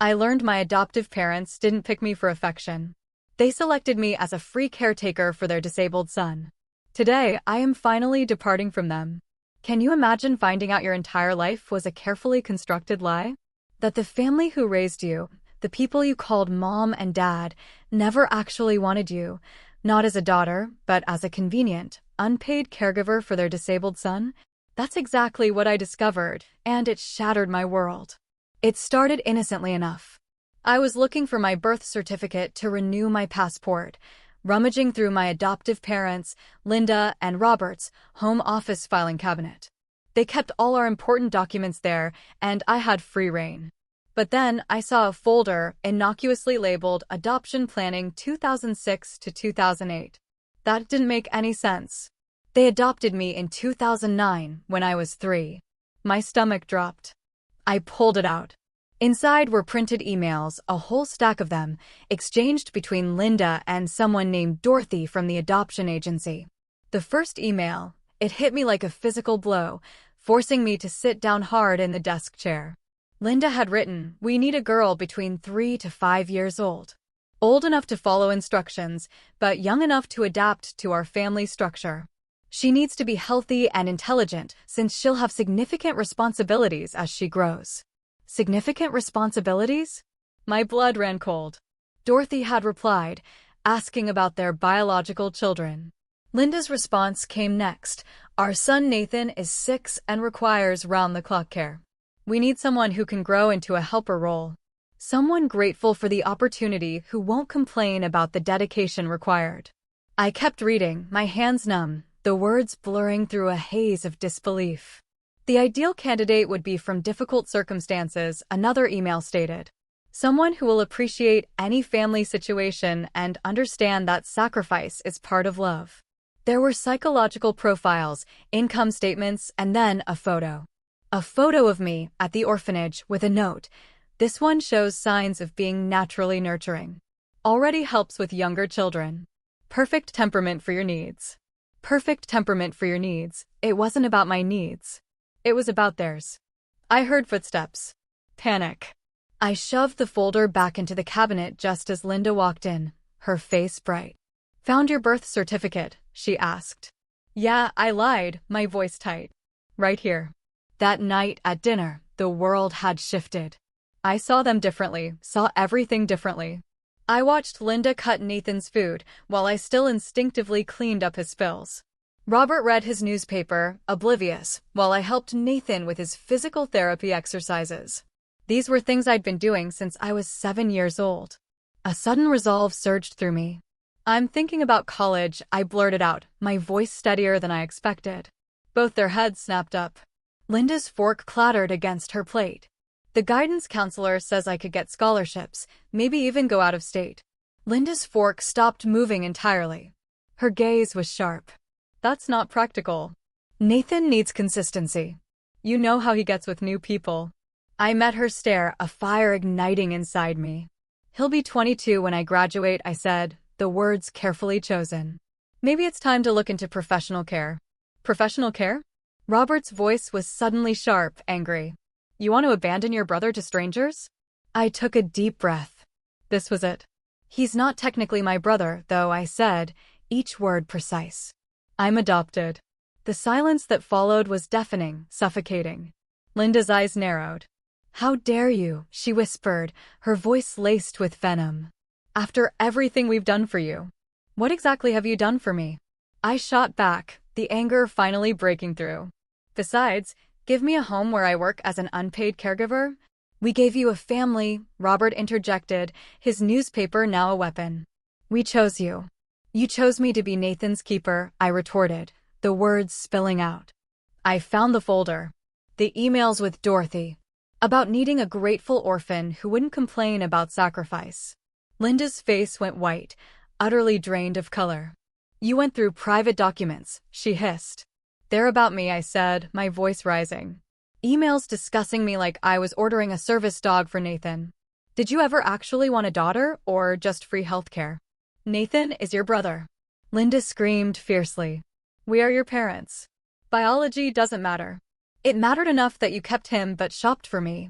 I learned my adoptive parents didn't pick me for affection. They selected me as a free caretaker for their disabled son. Today, I am finally departing from them. Can you imagine finding out your entire life was a carefully constructed lie? That the family who raised you, the people you called mom and dad, never actually wanted you, not as a daughter, but as a convenient, unpaid caregiver for their disabled son? That's exactly what I discovered, and it shattered my world. It started innocently enough. I was looking for my birth certificate to renew my passport, rummaging through my adoptive parents, Linda and Robert's, home office filing cabinet. They kept all our important documents there, and I had free rein. But then I saw a folder innocuously labeled Adoption Planning 2006 to 2008. That didn't make any sense. They adopted me in 2009 when I was 3. My stomach dropped. I pulled it out. Inside were printed emails, a whole stack of them, exchanged between Linda and someone named Dorothy from the adoption agency. The first email, it hit me like a physical blow, forcing me to sit down hard in the desk chair. Linda had written, "We need a girl between 3 to 5 years old. Old enough to follow instructions, but young enough to adapt to our family structure. She needs to be healthy and intelligent since she'll have significant responsibilities as she grows." Significant responsibilities? My blood ran cold. Dorothy had replied, asking about their biological children. Linda's response came next. "Our son Nathan is 6 and requires round-the-clock care. We need someone who can grow into a helper role. Someone grateful for the opportunity who won't complain about the dedication required." I kept reading, my hands numb, the words blurring through a haze of disbelief. The ideal candidate would be from difficult circumstances, another email stated. Someone who will appreciate any family situation and understand that sacrifice is part of love. There were psychological profiles, income statements, and then a photo. A photo of me at the orphanage with a note. "This one shows signs of being naturally nurturing. Already helps with younger children. Perfect temperament for your needs." Perfect temperament for your needs. It wasn't about my needs. It was about theirs. I heard footsteps. Panic. I shoved the folder back into the cabinet just as Linda walked in, her face bright. "Found your birth certificate?" she asked. "Yeah, I lied," my voice tight. "Right here." That night at dinner, the world had shifted. I saw them differently, saw everything differently. I watched Linda cut Nathan's food while I still instinctively cleaned up his spills. Robert read his newspaper, oblivious, while I helped Nathan with his physical therapy exercises. These were things I'd been doing since I was 7 years old. A sudden resolve surged through me. "I'm thinking about college," I blurted out, my voice steadier than I expected. Both their heads snapped up. Linda's fork clattered against her plate. "The guidance counselor says I could get scholarships, maybe even go out of state." Linda's fork stopped moving entirely. Her gaze was sharp. "That's not practical. Nathan needs consistency. You know how he gets with new people." I met her stare, a fire igniting inside me. "He'll be 22 when I graduate," I said, the words carefully chosen. "Maybe it's time to look into professional care." "Professional care?" Robert's voice was suddenly sharp, angry. "You want to abandon your brother to strangers?" I took a deep breath. This was it. "He's not technically my brother, though," I said, each word precise. "I'm adopted." The silence that followed was deafening, suffocating. Linda's eyes narrowed. "How dare you?" she whispered, her voice laced with venom. "After everything we've done for you. What exactly have you done for me?" I shot back, the anger finally breaking through. "Besides, give me a home where I work as an unpaid caregiver?" "We gave you a family," Robert interjected, his newspaper now a weapon. "We chose you." "You chose me to be Nathan's keeper," I retorted, the words spilling out. I found the folder. The emails with Dorothy. About needing a grateful orphan who wouldn't complain about sacrifice. Linda's face went white, utterly drained of color. "You went through private documents," she hissed. "They're about me," I said, my voice rising. "Emails discussing me like I was ordering a service dog for Nathan. Did you ever actually want a daughter, or just free healthcare?" "Nathan is your brother." Linda screamed fiercely. "We are your parents. Biology doesn't matter. It mattered enough that you kept him but shopped for me."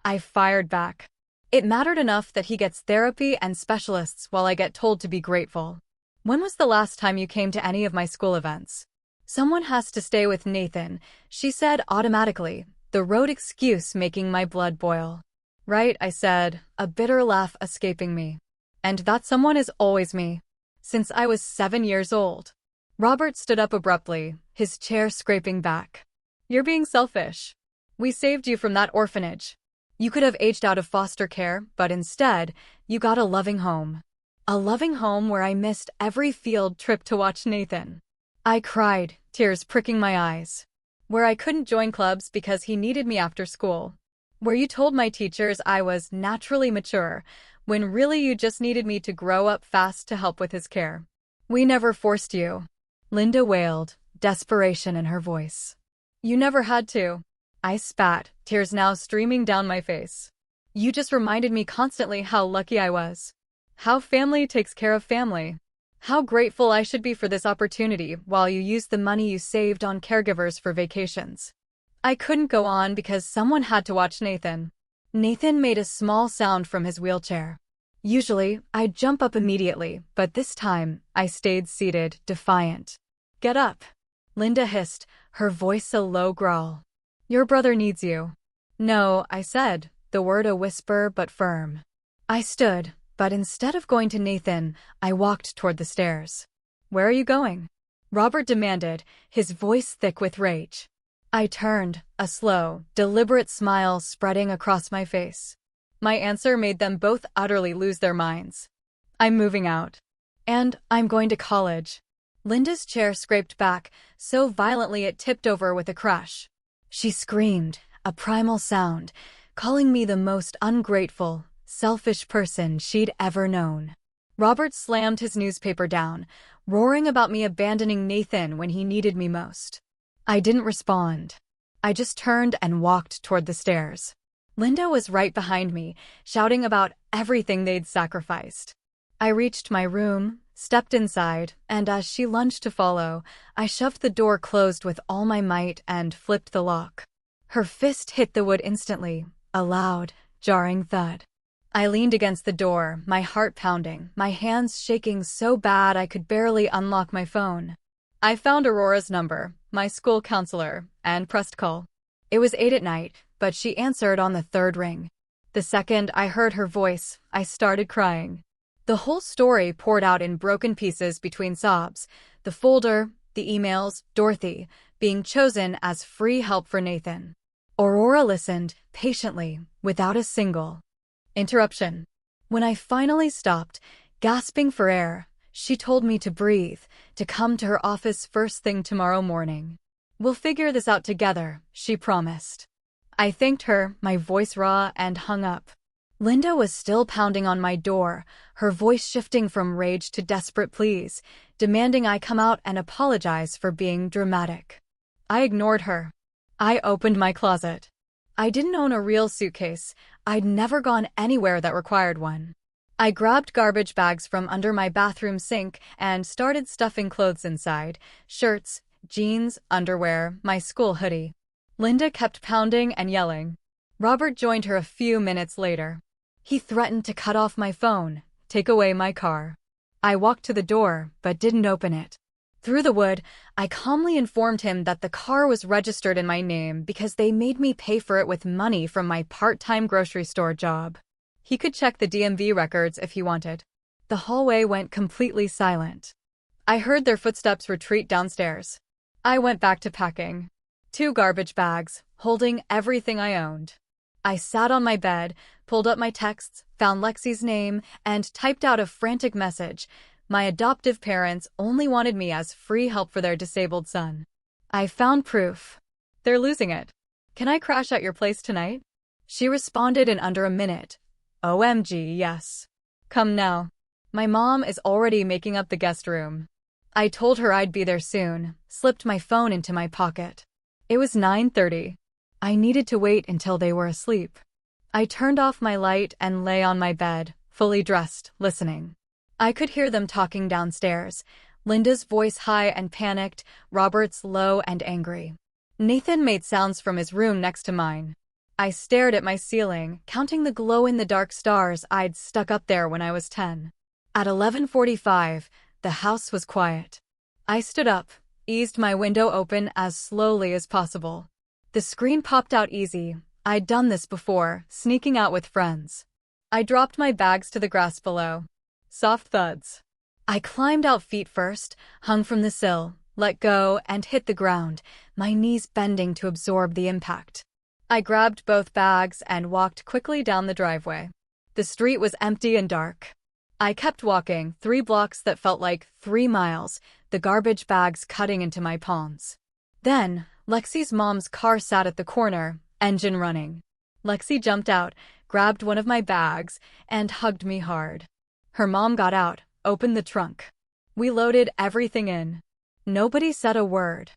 I fired back. It mattered enough that he gets therapy and specialists while I get told to be grateful. When was the last time you came to any of my school events? Someone has to stay with Nathan, she said automatically, the road excuse making my blood boil. Right, I said, a bitter laugh escaping me. And that someone is always me. Since I was 7 years old. Robert stood up abruptly, his chair scraping back. You're being selfish. We saved you from that orphanage. You could have aged out of foster care, but instead, you got a loving home. A loving home where I missed every field trip to watch Nathan. I cried, tears pricking my eyes. Where I couldn't join clubs because he needed me after school. Where you told my teachers I was naturally mature, when really you just needed me to grow up fast to help with his care. We never forced you. Linda wailed, desperation in her voice. You never had to. I spat, tears now streaming down my face. You just reminded me constantly how lucky I was. How family takes care of family. How grateful I should be for this opportunity while you used the money you saved on caregivers for vacations. I couldn't go on because someone had to watch Nathan. Nathan made a small sound from his wheelchair. Usually, I'd jump up immediately, but this time, I stayed seated, defiant. Get up. Linda hissed, her voice a low growl. Your brother needs you. No, I said, the word a whisper but firm. I stood, but instead of going to Nathan, I walked toward the stairs. Where are you going? Robert demanded, his voice thick with rage. I turned, a slow, deliberate smile spreading across my face. My answer made them both utterly lose their minds. I'm moving out. And I'm going to college. Linda's chair scraped back, so violently it tipped over with a crash. She screamed, a primal sound, calling me the most ungrateful, selfish person she'd ever known. Robert slammed his newspaper down, roaring about me abandoning Nathan when he needed me most. I didn't respond. I just turned and walked toward the stairs. Linda was right behind me, shouting about everything they'd sacrificed. I reached my room, stepped inside, and as she lunged to follow, I shoved the door closed with all my might and flipped the lock. Her fist hit the wood instantly, a loud, jarring thud. I leaned against the door, my heart pounding, my hands shaking so bad I could barely unlock my phone. I found Aurora's number, my school counselor, and pressed call. It was 8 at night, but she answered on the 3rd ring. The second I heard her voice, I started crying. The whole story poured out in broken pieces between sobs, the folder, the emails, Dorothy, being chosen as free help for Nathan. Aurora listened, patiently, without a single interruption. When I finally stopped, gasping for air, she told me to breathe, to come to her office first thing tomorrow morning. We'll figure this out together, she promised. I thanked her, my voice raw, and hung up. Linda was still pounding on my door, her voice shifting from rage to desperate pleas, demanding I come out and apologize for being dramatic. I ignored her. I opened my closet. I didn't own a real suitcase. I'd never gone anywhere that required one. I grabbed garbage bags from under my bathroom sink and started stuffing clothes inside, shirts, jeans, underwear, my school hoodie. Linda kept pounding and yelling. Robert joined her a few minutes later. He threatened to cut off my phone, take away my car. I walked to the door, but didn't open it. Through the wood, I calmly informed him that the car was registered in my name because they made me pay for it with money from my part-time grocery store job. He could check the DMV records if he wanted. The hallway went completely silent. I heard their footsteps retreat downstairs. I went back to packing. 2 garbage bags, holding everything I owned. I sat on my bed, pulled up my texts, found Lexi's name, and typed out a frantic message. My adoptive parents only wanted me as free help for their disabled son. I found proof. They're losing it. Can I crash at your place tonight? She responded in under a minute. OMG, yes. Come now. My mom is already making up the guest room. I told her I'd be there soon, slipped my phone into my pocket. It was 9:30. I needed to wait until they were asleep. I turned off my light and lay on my bed, fully dressed, listening. I could hear them talking downstairs, Linda's voice high and panicked, Robert's low and angry. Nathan made sounds from his room next to mine. I stared at my ceiling, counting the glow-in-the-dark stars I'd stuck up there when I was 10. At 11:45, the house was quiet. I stood up, eased my window open as slowly as possible. The screen popped out easy. I'd done this before, sneaking out with friends. I dropped my bags to the grass below. Soft thuds. I climbed out feet first, hung from the sill, let go, and hit the ground, my knees bending to absorb the impact. I grabbed both bags and walked quickly down the driveway. The street was empty and dark. I kept walking, 3 blocks that felt like 3 miles, the garbage bags cutting into my palms. Then, Lexi's mom's car sat at the corner, engine running. Lexi jumped out, grabbed one of my bags, and hugged me hard. Her mom got out, opened the trunk. We loaded everything in. Nobody said a word.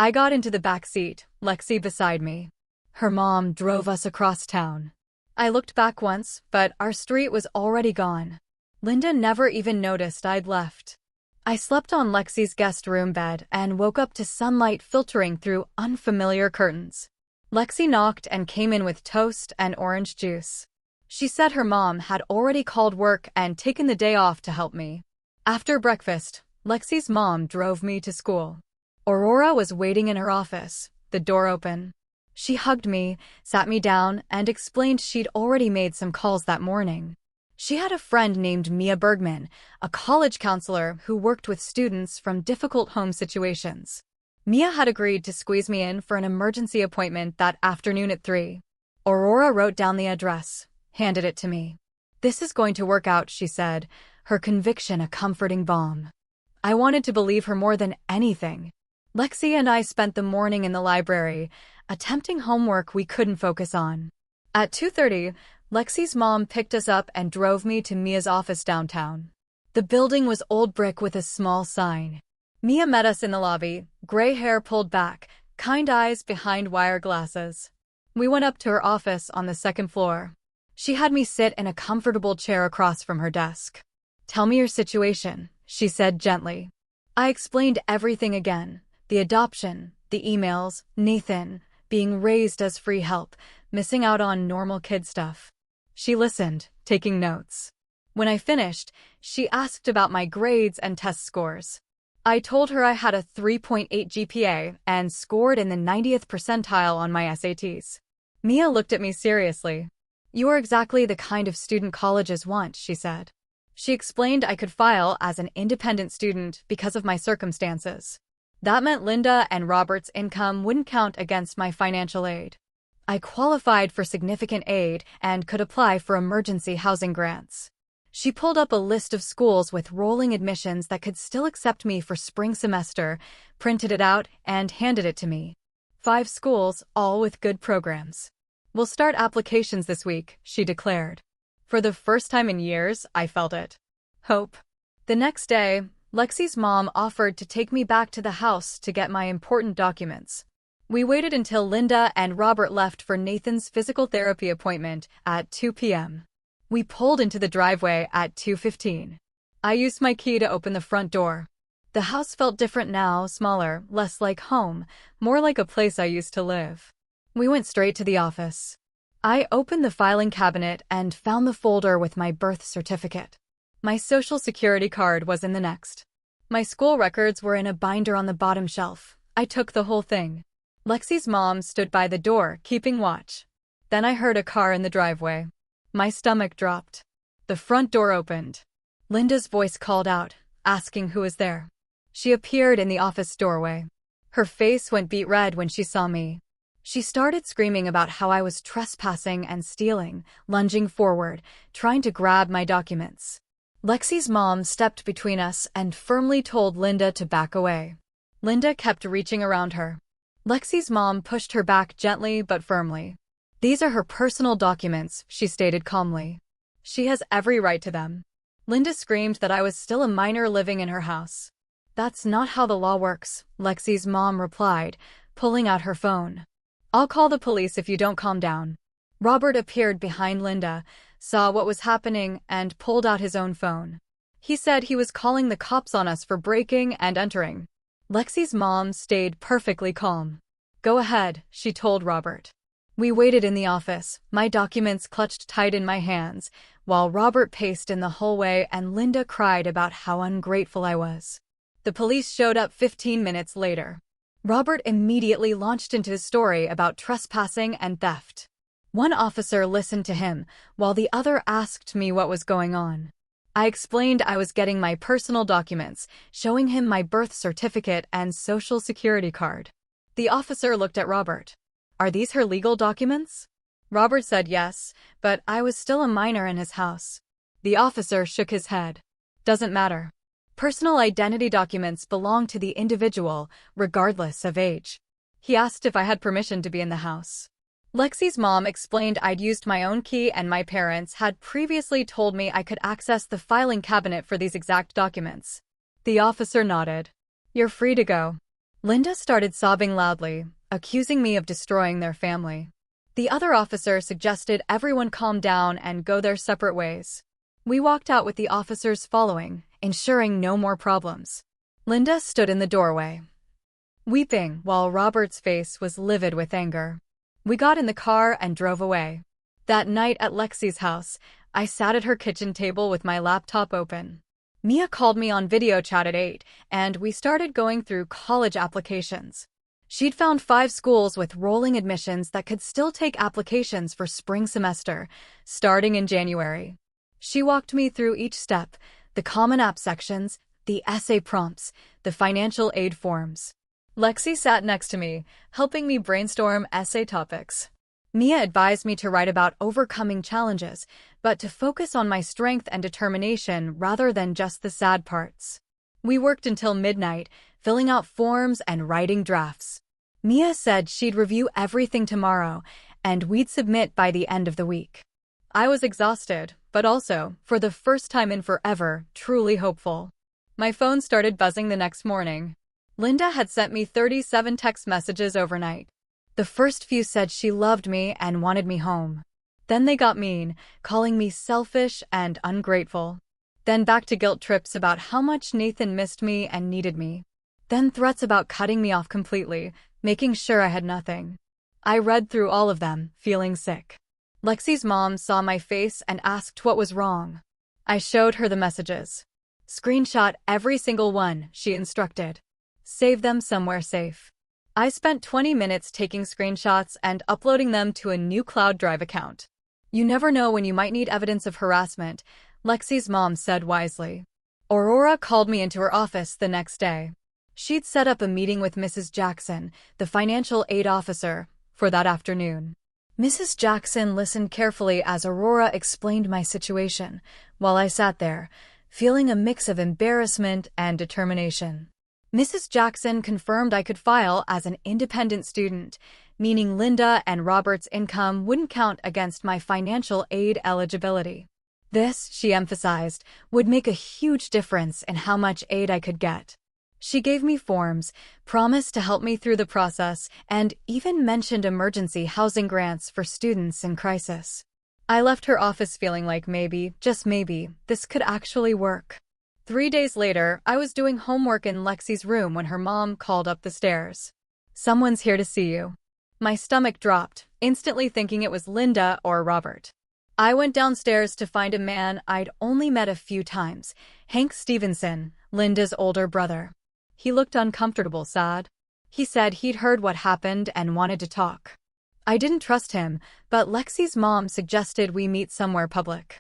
I got into the back seat, Lexi beside me. Her mom drove us across town. I looked back once, but our street was already gone. Linda never even noticed I'd left. I slept on Lexi's guest room bed and woke up to sunlight filtering through unfamiliar curtains. Lexi knocked and came in with toast and orange juice. She said her mom had already called work and taken the day off to help me. After breakfast, Lexi's mom drove me to school. Aurora was waiting in her office, the door open. She hugged me, sat me down, and explained she'd already made some calls that morning. She had a friend named Mia Bergman, a college counselor who worked with students from difficult home situations. Mia had agreed to squeeze me in for an emergency appointment that afternoon at 3. Aurora wrote down the address, handed it to me. "This is going to work out," she said, her conviction a comforting balm. I wanted to believe her more than anything. Lexi and I spent the morning in the library, attempting homework we couldn't focus on. At 2:30, Lexi's mom picked us up and drove me to Mia's office downtown. The building was old brick with a small sign. Mia met us in the lobby, gray hair pulled back, kind eyes behind wire glasses. We went up to her office on the 2nd floor. She had me sit in a comfortable chair across from her desk. "Tell me your situation," she said gently. I explained everything again. The adoption, the emails, Nathan, being raised as free help, missing out on normal kid stuff. She listened, taking notes. When I finished, she asked about my grades and test scores. I told her I had a 3.8 GPA and scored in the 90th percentile on my SATs. Mia looked at me seriously. "You are exactly the kind of student colleges want," she said. She explained I could file as an independent student because of my circumstances. That meant Linda and Robert's income wouldn't count against my financial aid. I qualified for significant aid and could apply for emergency housing grants. She pulled up a list of schools with rolling admissions that could still accept me for spring semester, printed it out, and handed it to me. 5 schools, all with good programs. "We'll start applications this week," she declared. For the first time in years, I felt it. Hope. The next day, Lexi's mom offered to take me back to the house to get my important documents. We waited until Linda and Robert left for Nathan's physical therapy appointment at 2 p.m. We pulled into the driveway at 2:15. I used my key to open the front door. The house felt different now, smaller, less like home, more like a place I used to live. We went straight to the office. I opened the filing cabinet and found the folder with my birth certificate. My social security card was in the next. My school records were in a binder on the bottom shelf. I took the whole thing. Lexi's mom stood by the door, keeping watch. Then I heard a car in the driveway. My stomach dropped. The front door opened. Linda's voice called out, asking who was there. She appeared in the office doorway. Her face went beet red when she saw me. She started screaming about how I was trespassing and stealing, lunging forward, trying to grab my documents. Lexi's mom stepped between us and firmly told Linda to back away. Linda kept reaching around her. Lexi's mom pushed her back gently but firmly. "These are her personal documents," she stated calmly. "She has every right to them." Linda screamed that I was still a minor living in her house. "That's not how the law works," Lexi's mom replied, pulling out her phone. "I'll call the police if you don't calm down." Robert appeared behind Linda, saw what was happening, and pulled out his own phone. He said he was calling the cops on us for breaking and entering. Lexi's mom stayed perfectly calm. "Go ahead," she told Robert. We waited in the office, my documents clutched tight in my hands, while Robert paced in the hallway and Linda cried about how ungrateful I was. The police showed up 15 minutes later. Robert immediately launched into his story about trespassing and theft. One officer listened to him, while the other asked me what was going on. I explained I was getting my personal documents, showing him my birth certificate and social security card. The officer looked at Robert. "Are these her legal documents?" Robert said yes, but I was still a minor in his house. The officer shook his head. "Doesn't matter. Personal identity documents belong to the individual, regardless of age." He asked if I had permission to be in the house. Lexi's mom explained I'd used my own key and my parents had previously told me I could access the filing cabinet for these exact documents. The officer nodded. "You're free to go." Linda started sobbing loudly, accusing me of destroying their family. The other officer suggested everyone calm down and go their separate ways. We walked out with the officers following, ensuring no more problems. Linda stood in the doorway, weeping while Robert's face was livid with anger. We got in the car and drove away. That night at Lexi's house, I sat at her kitchen table with my laptop open. Mia called me on video chat at 8, and we started going through college applications. She'd found 5 schools with rolling admissions that could still take applications for spring semester, starting in January. She walked me through each step, the Common App sections, the essay prompts, the financial aid forms. Lexi sat next to me, helping me brainstorm essay topics. Mia advised me to write about overcoming challenges, but to focus on my strength and determination rather than just the sad parts. We worked until midnight, filling out forms and writing drafts. Mia said she'd review everything tomorrow, and we'd submit by the end of the week. I was exhausted, but also, for the first time in forever, truly hopeful. My phone started buzzing the next morning. Linda had sent me 37 text messages overnight. The first few said she loved me and wanted me home. Then they got mean, calling me selfish and ungrateful. Then back to guilt trips about how much Nathan missed me and needed me. Then threats about cutting me off completely, making sure I had nothing. I read through all of them, feeling sick. Lexi's mom saw my face and asked what was wrong. I showed her the messages. "Screenshot every single one," she instructed. "Save them somewhere safe." I spent 20 minutes taking screenshots and uploading them to a new cloud drive account. "You never know when you might need evidence of harassment," Lexi's mom said wisely. Aurora called me into her office the next day. She'd set up a meeting with Mrs. Jackson, the financial aid officer, for that afternoon. Mrs. Jackson listened carefully as Aurora explained my situation, while I sat there, feeling a mix of embarrassment and determination. Mrs. Jackson confirmed I could file as an independent student, meaning Linda and Robert's income wouldn't count against my financial aid eligibility. This, she emphasized, would make a huge difference in how much aid I could get. She gave me forms, promised to help me through the process, and even mentioned emergency housing grants for students in crisis. I left her office feeling like maybe, just maybe, this could actually work. 3 days later, I was doing homework in Lexi's room when her mom called up the stairs. "Someone's here to see you." My stomach dropped, instantly thinking it was Linda or Robert. I went downstairs to find a man I'd only met a few times, Hank Stevenson, Linda's older brother. He looked uncomfortable, sad. He said he'd heard what happened and wanted to talk. I didn't trust him, but Lexi's mom suggested we meet somewhere public.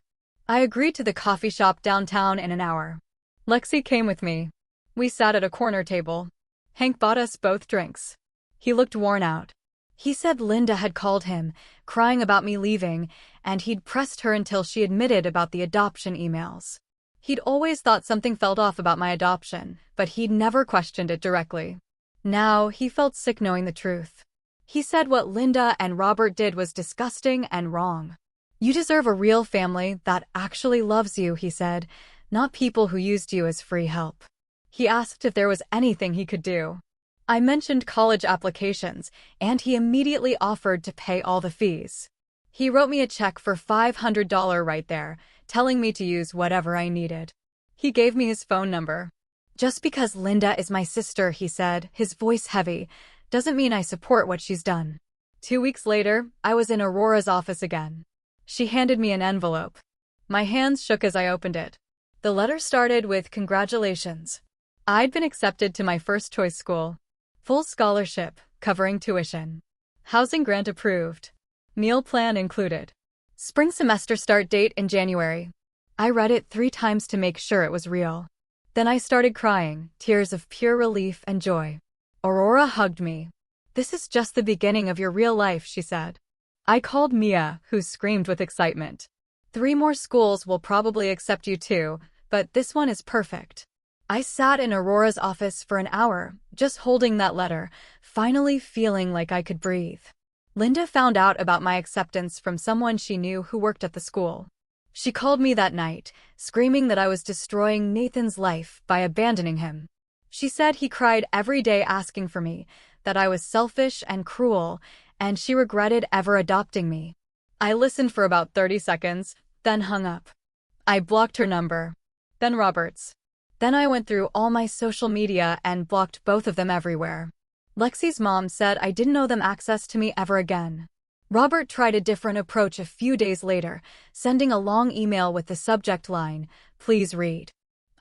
I agreed to the coffee shop downtown in an hour. Lexi came with me. We sat at a corner table. Hank bought us both drinks. He looked worn out. He said Linda had called him, crying about me leaving, and he'd pressed her until she admitted about the adoption emails. He'd always thought something felt off about my adoption, but he'd never questioned it directly. Now, he felt sick knowing the truth. He said what Linda and Robert did was disgusting and wrong. "You deserve a real family that actually loves you," he said, "not people who used you as free help." He asked if there was anything he could do. I mentioned college applications, and he immediately offered to pay all the fees. He wrote me a check for $500 right there, telling me to use whatever I needed. He gave me his phone number. "Just because Linda is my sister," he said, his voice heavy, "doesn't mean I support what she's done." 2 weeks later, I was in Aurora's office again. She handed me an envelope. My hands shook as I opened it. The letter started with congratulations. I'd been accepted to my first choice school. Full scholarship, covering tuition. Housing grant approved. Meal plan included. Spring semester start date in January. I read it 3 times to make sure it was real. Then I started crying, tears of pure relief and joy. Aurora hugged me. "This is just the beginning of your real life," she said. I called Mia, who screamed with excitement. 3 more schools will probably accept you too, but this one is perfect. I sat in Aurora's office for an hour, just holding that letter, finally feeling like I could breathe. Linda found out about my acceptance from someone she knew who worked at the school. She called me that night, screaming that I was destroying Nathan's life by abandoning him. She said he cried every day asking for me, that I was selfish and cruel, and she regretted ever adopting me. I listened for about 30 seconds, then hung up. I blocked her number. Then Robert's. Then I went through all my social media and blocked both of them everywhere. Lexi's mom said I didn't owe them access to me ever again. Robert tried a different approach a few days later, sending a long email with the subject line, "Please read."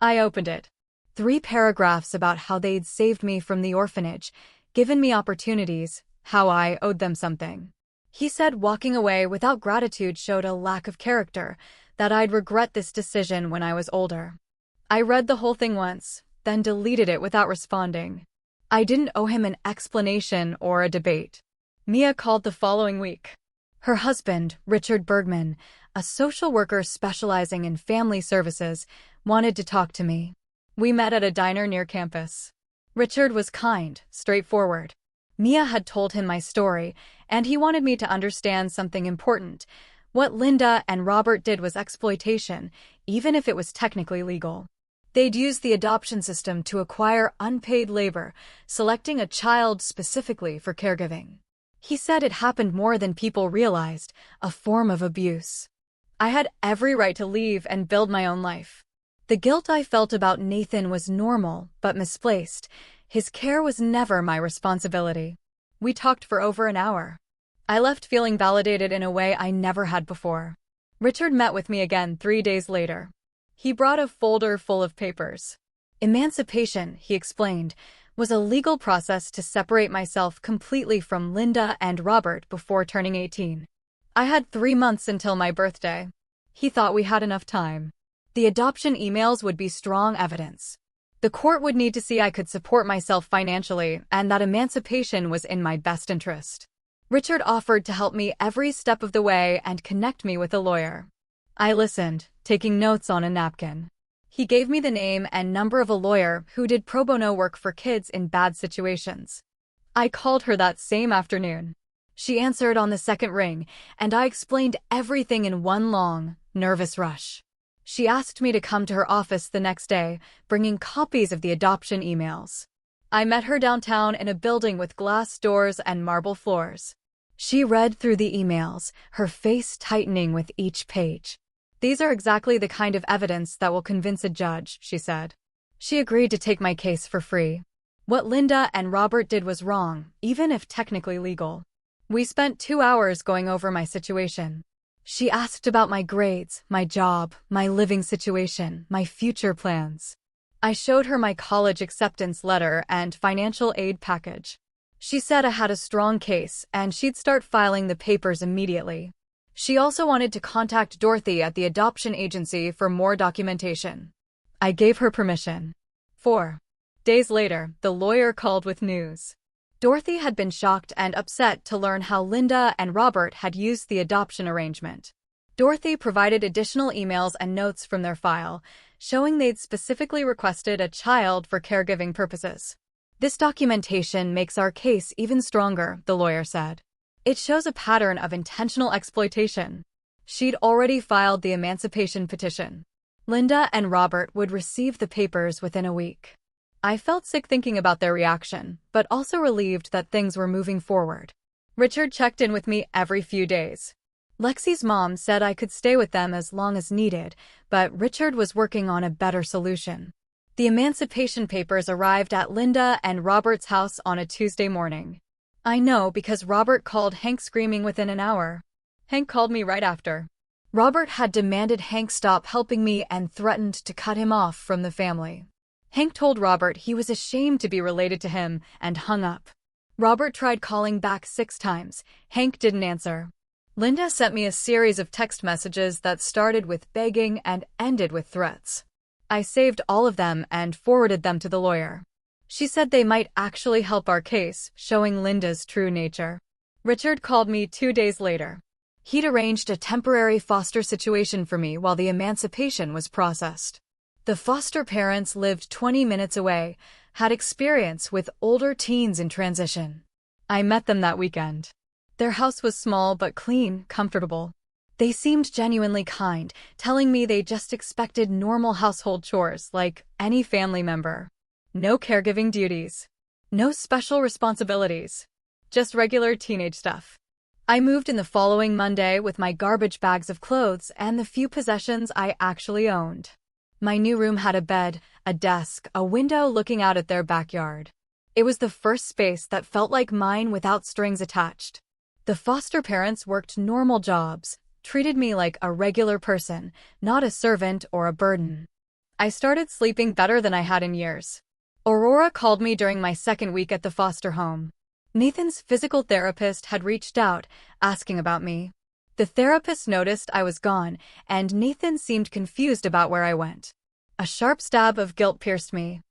I opened it. 3 paragraphs about how they'd saved me from the orphanage, given me opportunities, how I owed them something. He said walking away without gratitude showed a lack of character, that I'd regret this decision when I was older. I read the whole thing once, then deleted it without responding. I didn't owe him an explanation or a debate. Mia called the following week. Her husband, Richard Bergman, a social worker specializing in family services, wanted to talk to me. We met at a diner near campus. Richard was kind, straightforward. Mia had told him my story, and he wanted me to understand something important. What Linda and Robert did was exploitation, even if it was technically legal. They'd used the adoption system to acquire unpaid labor, selecting a child specifically for caregiving. He said it happened more than people realized, a form of abuse. I had every right to leave and build my own life. The guilt I felt about Nathan was normal, but misplaced. His care was never my responsibility. We talked for over an hour. I left feeling validated in a way I never had before. Richard met with me again 3 days later. He brought a folder full of papers. Emancipation, he explained, was a legal process to separate myself completely from Linda and Robert before turning 18. I had 3 months until my birthday. He thought we had enough time. The adoption emails would be strong evidence. The court would need to see I could support myself financially and that emancipation was in my best interest. Richard offered to help me every step of the way and connect me with a lawyer. I listened, taking notes on a napkin. He gave me the name and number of a lawyer who did pro bono work for kids in bad situations. I called her that same afternoon. She answered on the second ring, and I explained everything in one long, nervous rush. She asked me to come to her office the next day, bringing copies of the adoption emails. I met her downtown in a building with glass doors and marble floors. She read through the emails, her face tightening with each page. "These are exactly the kind of evidence that will convince a judge," she said. She agreed to take my case for free. What Linda and Robert did was wrong, even if technically legal. We spent 2 hours going over my situation. She asked about my grades, my job, my living situation, my future plans. I showed her my college acceptance letter and financial aid package. She said I had a strong case and she'd start filing the papers immediately. She also wanted to contact Dorothy at the adoption agency for more documentation. I gave her permission. 4 days later, the lawyer called with news. Dorothy had been shocked and upset to learn how Linda and Robert had used the adoption arrangement. Dorothy provided additional emails and notes from their file, showing they'd specifically requested a child for caregiving purposes. "This documentation makes our case even stronger," the lawyer said. "It shows a pattern of intentional exploitation." She'd already filed the emancipation petition. Linda and Robert would receive the papers within a week. I felt sick thinking about their reaction, but also relieved that things were moving forward. Richard checked in with me every few days. Lexi's mom said I could stay with them as long as needed, but Richard was working on a better solution. The emancipation papers arrived at Linda and Robert's house on a Tuesday morning. I know because Robert called Hank screaming within an hour. Hank called me right after. Robert had demanded Hank stop helping me and threatened to cut him off from the family. Hank told Robert he was ashamed to be related to him and hung up. Robert tried calling back 6 times. Hank didn't answer. Linda sent me a series of text messages that started with begging and ended with threats. I saved all of them and forwarded them to the lawyer. She said they might actually help our case, showing Linda's true nature. Richard called me 2 days later. He'd arranged a temporary foster situation for me while the emancipation was processed. The foster parents lived 20 minutes away, had experience with older teens in transition. I met them that weekend. Their house was small but clean, comfortable. They seemed genuinely kind, telling me they just expected normal household chores like any family member. No caregiving duties. No special responsibilities. Just regular teenage stuff. I moved in the following Monday with my garbage bags of clothes and the few possessions I actually owned. My new room had a bed, a desk, a window looking out at their backyard. It was the first space that felt like mine without strings attached. The foster parents worked normal jobs, treated me like a regular person, not a servant or a burden. I started sleeping better than I had in years. Aurora called me during my second week at the foster home. Nathan's physical therapist had reached out, asking about me. The therapist noticed I was gone, and Nathan seemed confused about where I went. A sharp stab of guilt pierced me.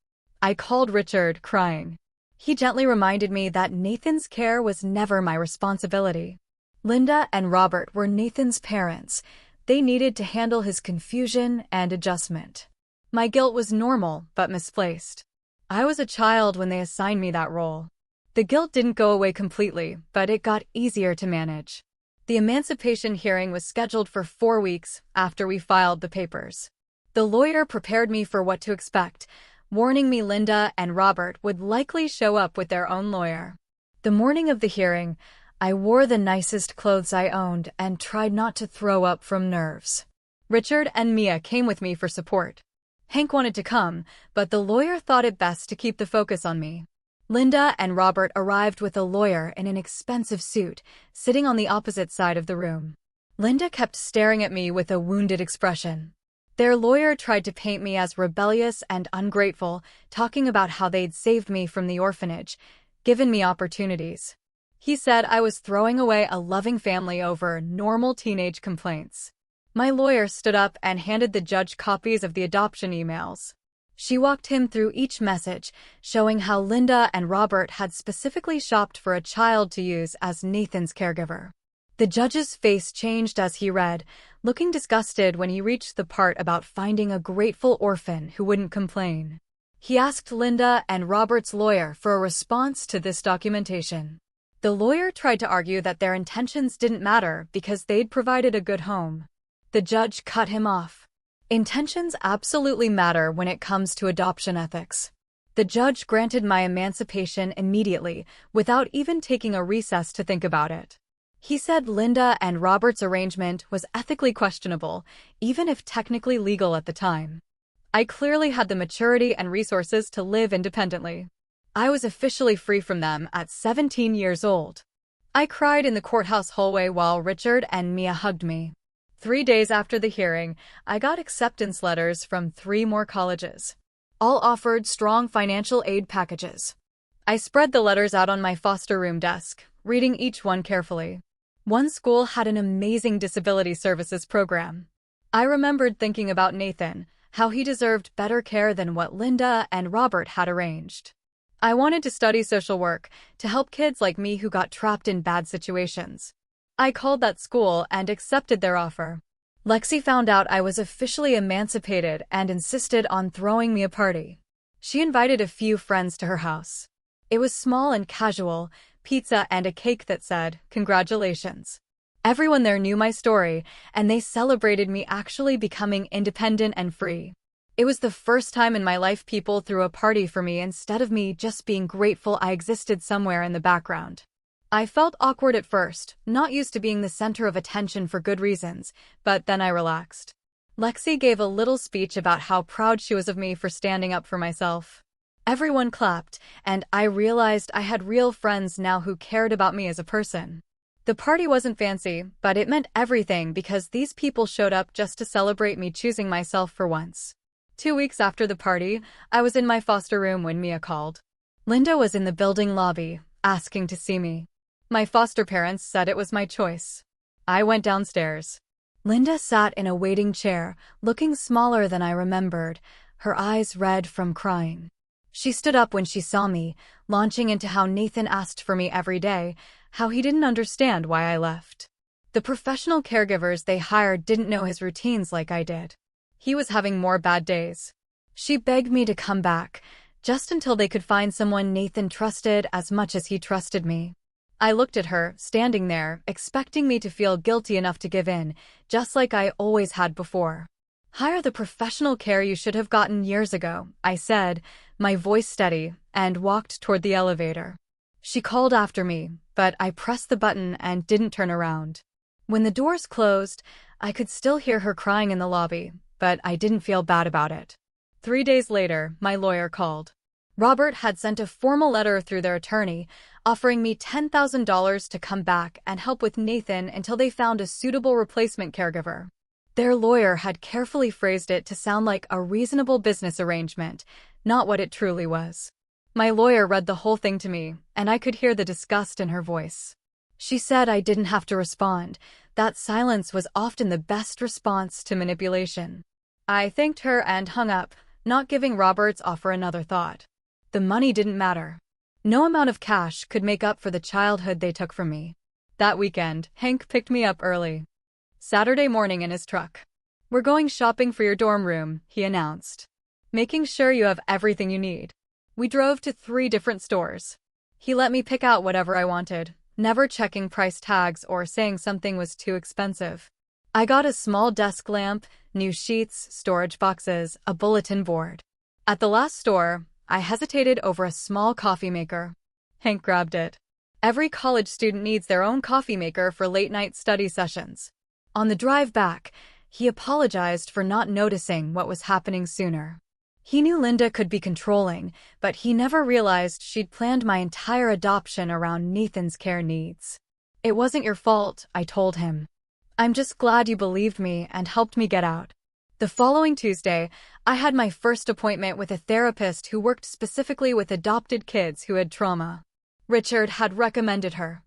I called Richard, crying. He gently reminded me that Nathan's care was never my responsibility. Linda and Robert were Nathan's parents. They needed to handle his confusion and adjustment. My guilt was normal, but misplaced. I was a child when they assigned me that role. The guilt didn't go away completely, but it got easier to manage. The emancipation hearing was scheduled for 4 weeks after we filed the papers. The lawyer prepared me for what to expect, warning me Linda and Robert would likely show up with their own lawyer. The morning of the hearing, I wore the nicest clothes I owned and tried not to throw up from nerves. Richard and Mia came with me for support. Hank wanted to come, but the lawyer thought it best to keep the focus on me. Linda and Robert arrived with a lawyer in an expensive suit, sitting on the opposite side of the room. Linda kept staring at me with a wounded expression. Their lawyer tried to paint me as rebellious and ungrateful, talking about how they'd saved me from the orphanage, given me opportunities. He said I was throwing away a loving family over normal teenage complaints. My lawyer stood up and handed the judge copies of the adoption emails. She walked him through each message, showing how Linda and Robert had specifically shopped for a child to use as Nathan's caregiver. The judge's face changed as he read, looking disgusted when he reached the part about finding a grateful orphan who wouldn't complain. He asked Linda and Robert's lawyer for a response to this documentation. The lawyer tried to argue that their intentions didn't matter because they'd provided a good home. The judge cut him off. Intentions absolutely matter when it comes to adoption ethics. The judge granted my emancipation immediately, without even taking a recess to think about it. He said Linda and Robert's arrangement was ethically questionable, even if technically legal at the time. I clearly had the maturity and resources to live independently. I was officially free from them at 17 years old. I cried in the courthouse hallway while Richard and Mia hugged me. 3 days after the hearing, I got acceptance letters from 3 more colleges. All offered strong financial aid packages. I spread the letters out on my foster room desk, reading each one carefully. One school had an amazing disability services program. I remembered thinking about Nathan, how he deserved better care than what Linda and Robert had arranged. I wanted to study social work, to help kids like me who got trapped in bad situations. I called that school and accepted their offer. Lexi found out I was officially emancipated and insisted on throwing me a party. She invited a few friends to her house. It was small and casual, pizza and a cake that said, "Congratulations." Everyone there knew my story, and they celebrated me actually becoming independent and free. It was the first time in my life people threw a party for me instead of me just being grateful I existed somewhere in the background. I felt awkward at first, not used to being the center of attention for good reasons, but then I relaxed. Lexi gave a little speech about how proud she was of me for standing up for myself. Everyone clapped, and I realized I had real friends now who cared about me as a person. The party wasn't fancy, but it meant everything because these people showed up just to celebrate me choosing myself for once. 2 weeks after the party, I was in my foster room when Mia called. Linda was in the building lobby, asking to see me. My foster parents said it was my choice. I went downstairs. Linda sat in a waiting chair, looking smaller than I remembered, her eyes red from crying. She stood up when she saw me, launching into how Nathan asked for me every day, how he didn't understand why I left. The professional caregivers they hired didn't know his routines like I did. He was having more bad days. She begged me to come back, just until they could find someone Nathan trusted as much as he trusted me. I looked at her, standing there, expecting me to feel guilty enough to give in, just like I always had before. Hire the professional care you should have gotten years ago, I said, my voice steady, and walked toward the elevator. She called after me, but I pressed the button and didn't turn around. When the doors closed, I could still hear her crying in the lobby, but I didn't feel bad about it. 3 days later, my lawyer called. Robert had sent a formal letter through their attorney, offering me $10,000 to come back and help with Nathan until they found a suitable replacement caregiver. Their lawyer had carefully phrased it to sound like a reasonable business arrangement, not what it truly was. My lawyer read the whole thing to me, and I could hear the disgust in her voice. She said I didn't have to respond, that silence was often the best response to manipulation. I thanked her and hung up, not giving Robert's offer another thought. The money didn't matter. No amount of cash could make up for the childhood they took from me. That weekend, Hank picked me up early. Saturday morning in his truck. "We're going shopping for your dorm room," he announced. "Making sure you have everything you need." We drove to 3 different stores. He let me pick out whatever I wanted, never checking price tags or saying something was too expensive. I got a small desk lamp, new sheets, storage boxes, a bulletin board. At the last store, I hesitated over a small coffee maker. Hank grabbed it. Every college student needs their own coffee maker for late-night study sessions. On the drive back, he apologized for not noticing what was happening sooner. He knew Linda could be controlling, but he never realized she'd planned my entire adoption around Nathan's care needs. "It wasn't your fault," I told him. "I'm just glad you believed me and helped me get out." The following Tuesday, I had my first appointment with a therapist who worked specifically with adopted kids who had trauma. Richard had recommended her.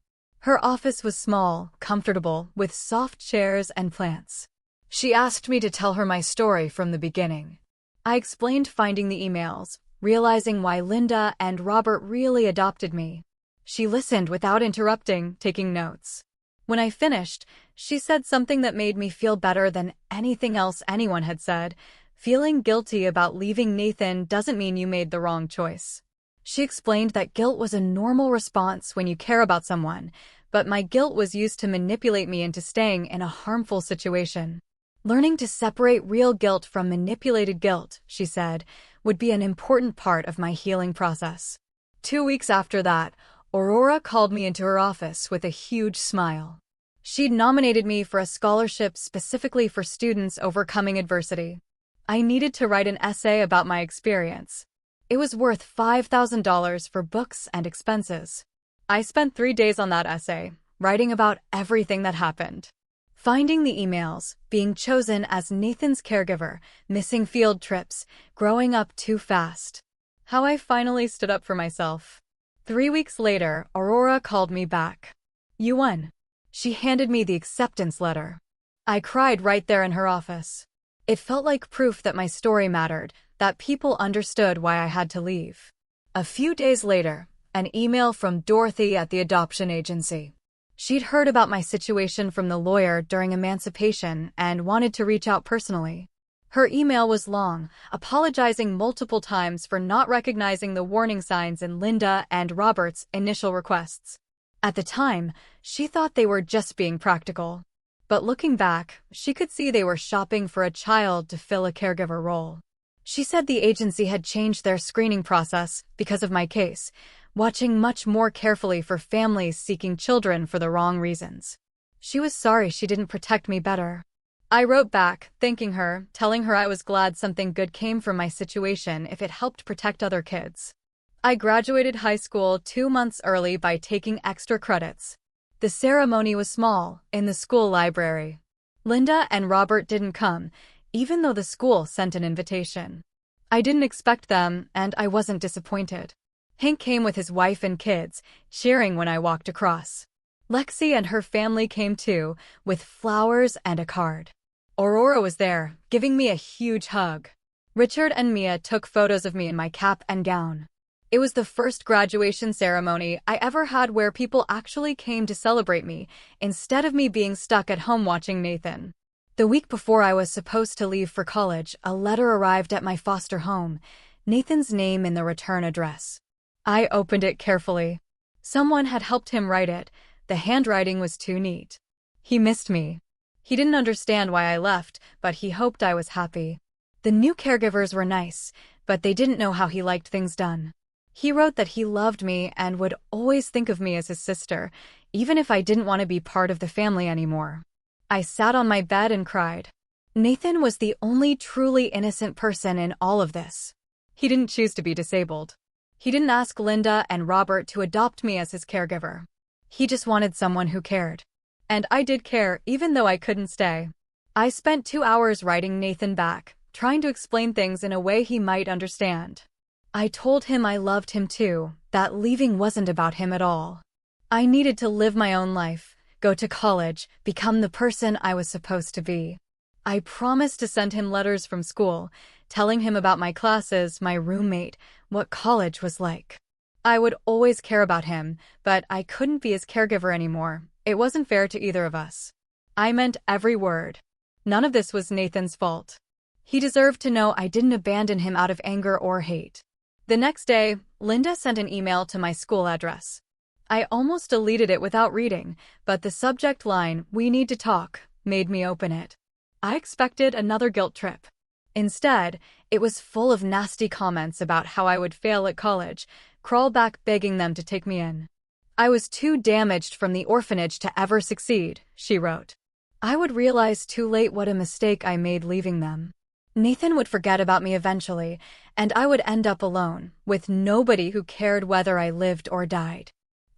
Her office was small, comfortable, with soft chairs and plants. She asked me to tell her my story from the beginning. I explained finding the emails, realizing why Linda and Robert really adopted me. She listened without interrupting, taking notes. When I finished, she said something that made me feel better than anything else anyone had said. "Feeling guilty about leaving Nathan doesn't mean you made the wrong choice." She explained that guilt was a normal response when you care about someone, but my guilt was used to manipulate me into staying in a harmful situation. Learning to separate real guilt from manipulated guilt, she said, would be an important part of my healing process. 2 weeks after that, Aurora called me into her office with a huge smile. She'd nominated me for a scholarship specifically for students overcoming adversity. I needed to write an essay about my experience. It was worth $5,000 for books and expenses. I spent 3 days on that essay, writing about everything that happened. Finding the emails, being chosen as Nathan's caregiver, missing field trips, growing up too fast. How I finally stood up for myself. 3 weeks later, Aurora called me back. "You won." She handed me the acceptance letter. I cried right there in her office. It felt like proof that my story mattered, that people understood why I had to leave. A few days later, an email from Dorothy at the adoption agency. She'd heard about my situation from the lawyer during emancipation and wanted to reach out personally. Her email was long, apologizing multiple times for not recognizing the warning signs in Linda and Robert's initial requests. At the time, she thought they were just being practical. But looking back, she could see they were shopping for a child to fill a caregiver role. She said the agency had changed their screening process because of my case, watching much more carefully for families seeking children for the wrong reasons. She was sorry she didn't protect me better. I wrote back, thanking her, telling her I was glad something good came from my situation if it helped protect other kids. I graduated high school 2 months early by taking extra credits. The ceremony was small, in the school library. Linda and Robert didn't come, even though the school sent an invitation. I didn't expect them, and I wasn't disappointed. Hank came with his wife and kids, cheering when I walked across. Lexi and her family came too, with flowers and a card. Aurora was there, giving me a huge hug. Richard and Mia took photos of me in my cap and gown. It was the first graduation ceremony I ever had where people actually came to celebrate me, instead of me being stuck at home watching Nathan. The week before I was supposed to leave for college, a letter arrived at my foster home, Nathan's name in the return address. I opened it carefully. Someone had helped him write it. The handwriting was too neat. He missed me. He didn't understand why I left, but he hoped I was happy. The new caregivers were nice, but they didn't know how he liked things done. He wrote that he loved me and would always think of me as his sister, even if I didn't want to be part of the family anymore. I sat on my bed and cried. Nathan was the only truly innocent person in all of this. He didn't choose to be disabled. He didn't ask Linda and Robert to adopt me as his caregiver. He just wanted someone who cared. And I did care, even though I couldn't stay. I spent 2 hours writing Nathan back, trying to explain things in a way he might understand. I told him I loved him too, that leaving wasn't about him at all. I needed to live my own life, go to college, become the person I was supposed to be. I promised to send him letters from school, telling him about my classes, my roommate, what college was like. I would always care about him, but I couldn't be his caregiver anymore. It wasn't fair to either of us. I meant every word. None of this was Nathan's fault. He deserved to know I didn't abandon him out of anger or hate. The next day, Linda sent an email to my school address. I almost deleted it without reading, but the subject line, "We need to talk," made me open it. I expected another guilt trip. Instead, it was full of nasty comments about how I would fail at college, crawl back begging them to take me in. I was too damaged from the orphanage to ever succeed, she wrote. I would realize too late what a mistake I made leaving them. Nathan would forget about me eventually, and I would end up alone, with nobody who cared whether I lived or died.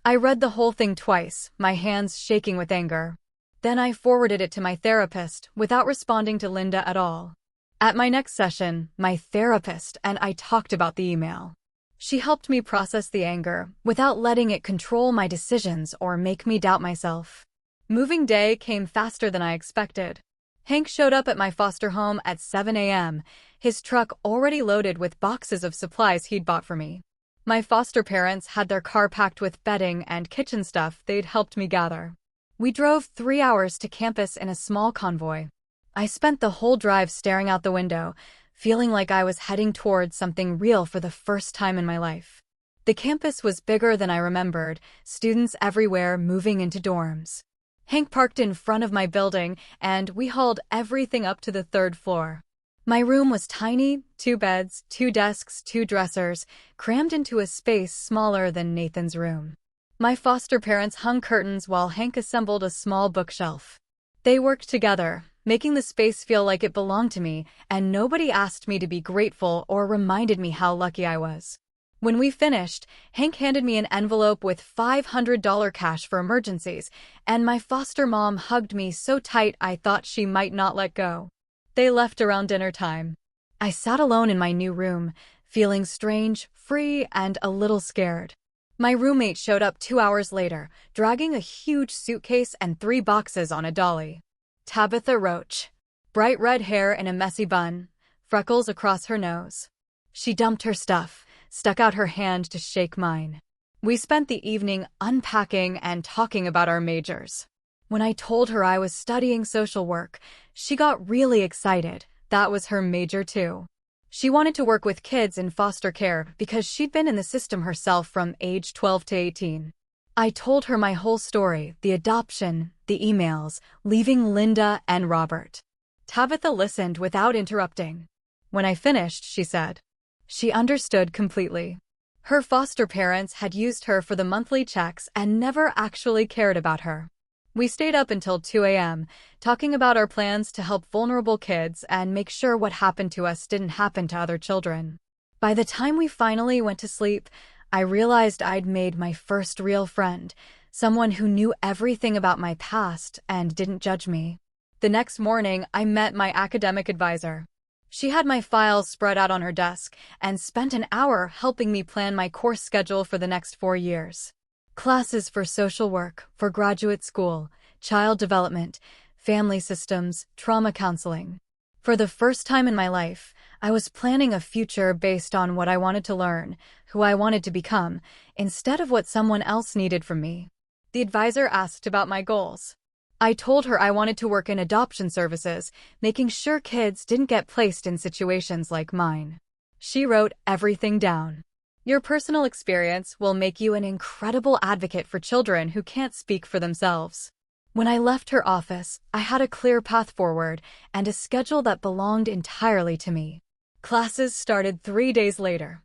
I read the whole thing twice, my hands shaking with anger. Then I forwarded it to my therapist, without responding to Linda at all. At my next session, my therapist and I talked about the email. She helped me process the anger, without letting it control my decisions or make me doubt myself. Moving day came faster than I expected. Hank showed up at my foster home at 7 a.m., his truck already loaded with boxes of supplies he'd bought for me. My foster parents had their car packed with bedding and kitchen stuff they'd helped me gather. We drove 3 hours to campus in a small convoy. I spent the whole drive staring out the window, feeling like I was heading towards something real for the first time in my life. The campus was bigger than I remembered, students everywhere moving into dorms. Hank parked in front of my building, and we hauled everything up to the 3rd floor. My room was tiny, 2 beds, 2 desks, 2 dressers, crammed into a space smaller than Nathan's room. My foster parents hung curtains while Hank assembled a small bookshelf. They worked together, making the space feel like it belonged to me, and nobody asked me to be grateful or reminded me how lucky I was. When we finished, Hank handed me an envelope with $500 cash for emergencies, and my foster mom hugged me so tight I thought she might not let go. They left around dinner time. I sat alone in my new room, feeling strange, free, and a little scared. My roommate showed up 2 hours later, dragging a huge suitcase and 3 boxes on a dolly. Tabitha Roach. Bright red hair in a messy bun, freckles across her nose. She dumped her stuff, stuck out her hand to shake mine. We spent the evening unpacking and talking about our majors. When I told her I was studying social work, she got really excited. That was her major too. She wanted to work with kids in foster care because she'd been in the system herself from age 12 to 18. I told her my whole story, the adoption, the emails, leaving Linda and Robert. Tabitha listened without interrupting. When I finished, she said. She understood completely. Her foster parents had used her for the monthly checks and never actually cared about her. We stayed up until 2 a.m., talking about our plans to help vulnerable kids and make sure what happened to us didn't happen to other children. By the time we finally went to sleep, I realized I'd made my first real friend, someone who knew everything about my past and didn't judge me. The next morning, I met my academic advisor. She had my files spread out on her desk and spent an hour helping me plan my course schedule for the next 4 years. Classes for social work, for graduate school, child development, family systems, trauma counseling. For the first time in my life, I was planning a future based on what I wanted to learn, who I wanted to become, instead of what someone else needed from me. The advisor asked about my goals. I told her I wanted to work in adoption services, making sure kids didn't get placed in situations like mine. She wrote everything down. Your personal experience will make you an incredible advocate for children who can't speak for themselves. When I left her office, I had a clear path forward and a schedule that belonged entirely to me. Classes started 3 days later.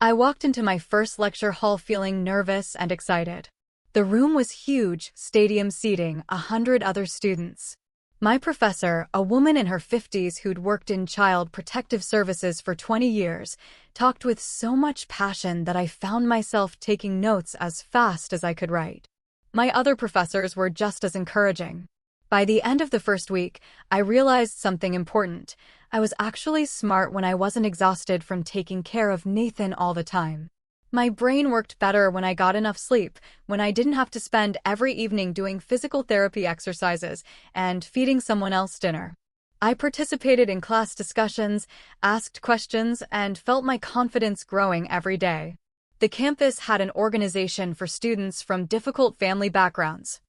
I walked into my first lecture hall feeling nervous and excited. The room was huge, stadium seating, 100 other students. My professor, a woman in her 50s who'd worked in child protective services for 20 years, talked with so much passion that I found myself taking notes as fast as I could write. My other professors were just as encouraging. By the end of the first week, I realized something important. I was actually smart when I wasn't exhausted from taking care of Nathan all the time. My brain worked better when I got enough sleep, when I didn't have to spend every evening doing physical therapy exercises and feeding someone else dinner. I participated in class discussions, asked questions, and felt my confidence growing every day. The campus had an organization for students from difficult family backgrounds.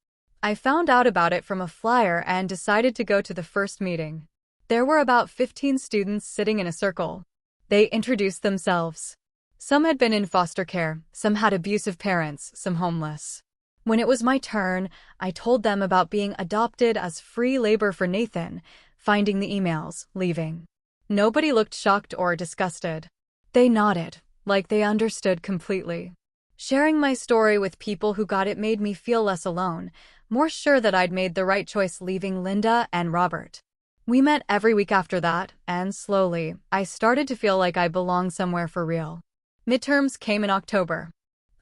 I found out about it from a flyer and decided to go to the first meeting. There were about 15 students sitting in a circle. They introduced themselves. Some had been in foster care, some had abusive parents, some homeless. When it was my turn, I told them about being adopted as free labor for Nathan, finding the emails, leaving. Nobody looked shocked or disgusted. They nodded, like they understood completely. Sharing my story with people who got it made me feel less alone, more sure that I'd made the right choice leaving Linda and Robert. We met every week after that, and slowly, I started to feel like I belonged somewhere for real. Midterms came in October.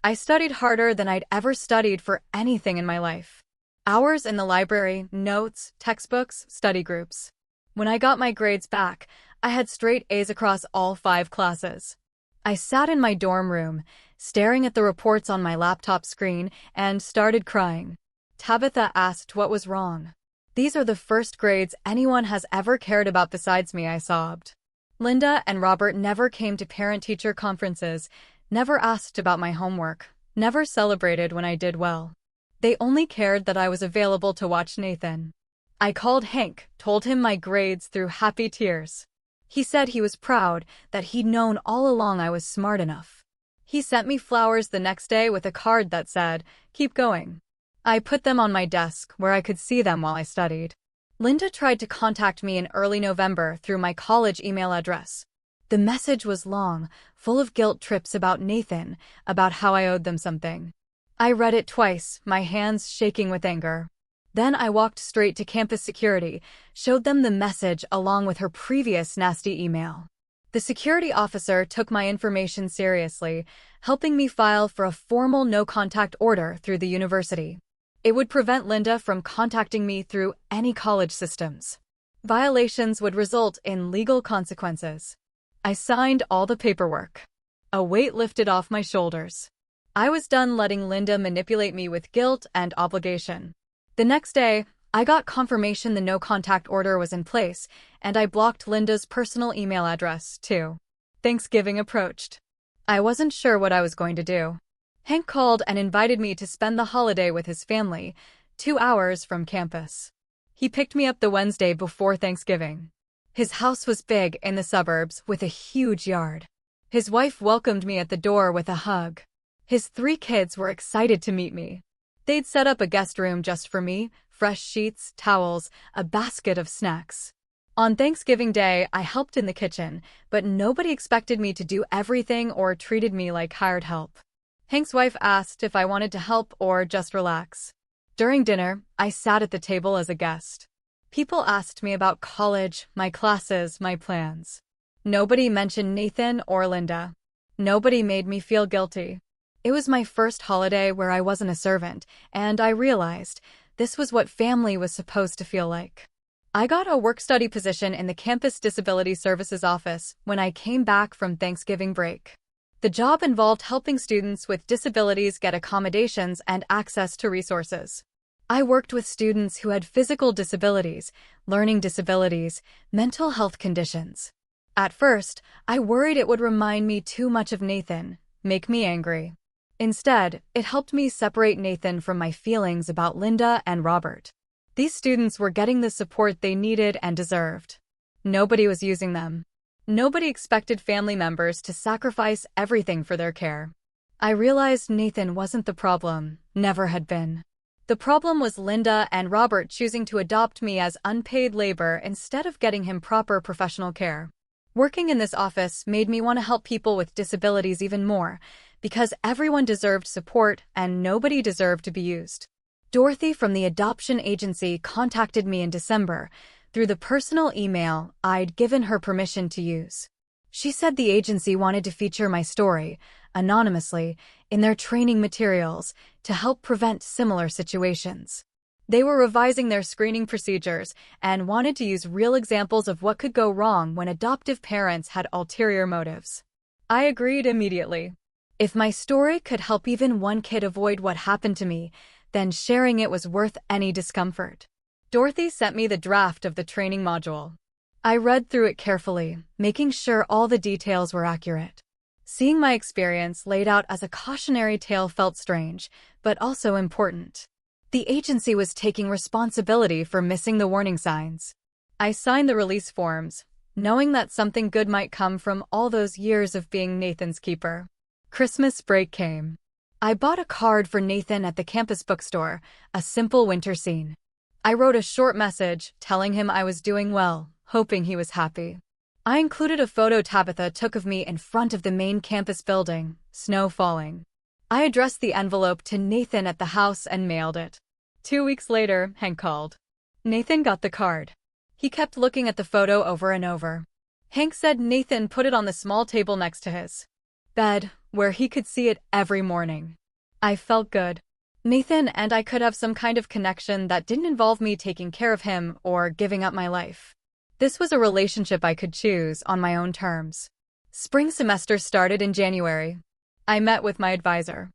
I studied harder than I'd ever studied for anything in my life. Hours in the library, notes, textbooks, study groups. When I got my grades back, I had straight A's across all 5 classes. I sat in my dorm room, staring at the reports on my laptop screen, and started crying. Tabitha asked what was wrong. These are the first grades anyone has ever cared about besides me, I sobbed. Linda and Robert never came to parent-teacher conferences, never asked about my homework, never celebrated when I did well. They only cared that I was available to watch Nathan. I called Hank, told him my grades through happy tears. He said he was proud, that he'd known all along I was smart enough. He sent me flowers the next day with a card that said, "Keep going." I put them on my desk where I could see them while I studied. Linda tried to contact me in early November through my college email address. The message was long, full of guilt trips about Nathan, about how I owed them something. I read it twice, my hands shaking with anger. Then I walked straight to campus security, showed them the message along with her previous nasty email. The security officer took my information seriously, helping me file for a formal no-contact order through the university. It would prevent Linda from contacting me through any college systems. Violations would result in legal consequences. I signed all the paperwork. A weight lifted off my shoulders. I was done letting Linda manipulate me with guilt and obligation. The next day, I got confirmation the no-contact order was in place, and I blocked Linda's personal email address, too. Thanksgiving approached. I wasn't sure what I was going to do. Hank called and invited me to spend the holiday with his family, 2 hours from campus. He picked me up the Wednesday before Thanksgiving. His house was big in the suburbs with a huge yard. His wife welcomed me at the door with a hug. His 3 kids were excited to meet me. They'd set up a guest room just for me, fresh sheets, towels, a basket of snacks. On Thanksgiving Day, I helped in the kitchen, but nobody expected me to do everything or treated me like hired help. Hank's wife asked if I wanted to help or just relax. During dinner, I sat at the table as a guest. People asked me about college, my classes, my plans. Nobody mentioned Nathan or Linda. Nobody made me feel guilty. It was my first holiday where I wasn't a servant, and I realized this was what family was supposed to feel like. I got a work-study position in the Campus Disability Services office when I came back from Thanksgiving break. The job involved helping students with disabilities get accommodations and access to resources. I worked with students who had physical disabilities, learning disabilities, mental health conditions. At first, I worried it would remind me too much of Nathan, make me angry. Instead, it helped me separate Nathan from my feelings about Linda and Robert. These students were getting the support they needed and deserved. Nobody was using them. Nobody expected family members to sacrifice everything for their care. I realized Nathan wasn't the problem, never had been. The problem was Linda and Robert choosing to adopt me as unpaid labor instead of getting him proper professional care. Working in this office made me want to help people with disabilities even more, because everyone deserved support and nobody deserved to be used. Dorothy from the adoption agency contacted me in December through the personal email I'd given her permission to use. She said the agency wanted to feature my story, anonymously, in their training materials to help prevent similar situations. They were revising their screening procedures and wanted to use real examples of what could go wrong when adoptive parents had ulterior motives. I agreed immediately. If my story could help even one kid avoid what happened to me, then sharing it was worth any discomfort. Dorothy sent me the draft of the training module. I read through it carefully, making sure all the details were accurate. Seeing my experience laid out as a cautionary tale felt strange, but also important. The agency was taking responsibility for missing the warning signs. I signed the release forms, knowing that something good might come from all those years of being Nathan's keeper. Christmas break came. I bought a card for Nathan at the campus bookstore, a simple winter scene. I wrote a short message telling him I was doing well, hoping he was happy. I included a photo Tabitha took of me in front of the main campus building, snow falling. I addressed the envelope to Nathan at the house and mailed it. 2 weeks later, Hank called. Nathan got the card. He kept looking at the photo over and over. Hank said Nathan put it on the small table next to his bed, where he could see it every morning. I felt good. Nathan and I could have some kind of connection that didn't involve me taking care of him or giving up my life. This was a relationship I could choose on my own terms. Spring semester started in January. I met with my advisor.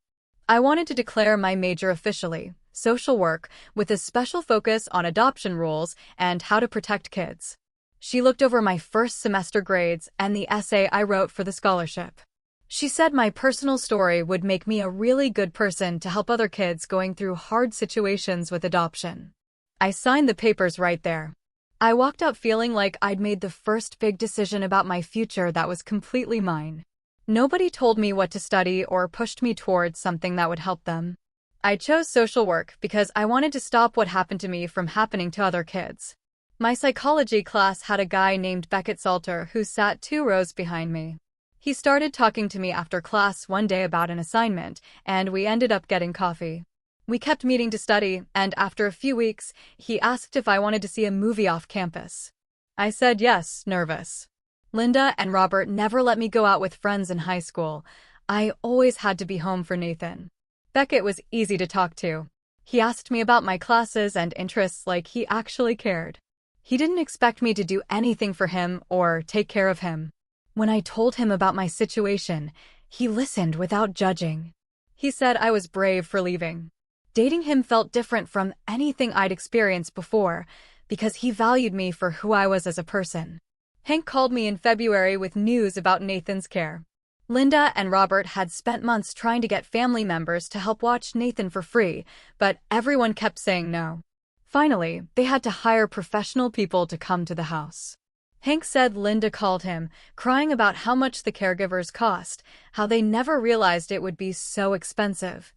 I wanted to declare my major officially, social work, with a special focus on adoption rules and how to protect kids. She looked over my first semester grades and the essay I wrote for the scholarship. She said my personal story would make me a really good person to help other kids going through hard situations with adoption. I signed the papers right there. I walked out feeling like I'd made the first big decision about my future that was completely mine. Nobody told me what to study or pushed me towards something that would help them. I chose social work because I wanted to stop what happened to me from happening to other kids. My psychology class had a guy named Beckett Salter who sat 2 rows behind me. He started talking to me after class one day about an assignment, and we ended up getting coffee. We kept meeting to study, and after a few weeks, he asked if I wanted to see a movie off campus. I said yes, nervous. Linda and Robert never let me go out with friends in high school. I always had to be home for Nathan. Beckett was easy to talk to. He asked me about my classes and interests like he actually cared. He didn't expect me to do anything for him or take care of him. When I told him about my situation, he listened without judging. He said I was brave for leaving. Dating him felt different from anything I'd experienced before because he valued me for who I was as a person. Hank called me in February with news about Nathan's care. Linda and Robert had spent months trying to get family members to help watch Nathan for free, but everyone kept saying no. Finally, they had to hire professional people to come to the house. Hank said Linda called him, crying about how much the caregivers cost, how they never realized it would be so expensive.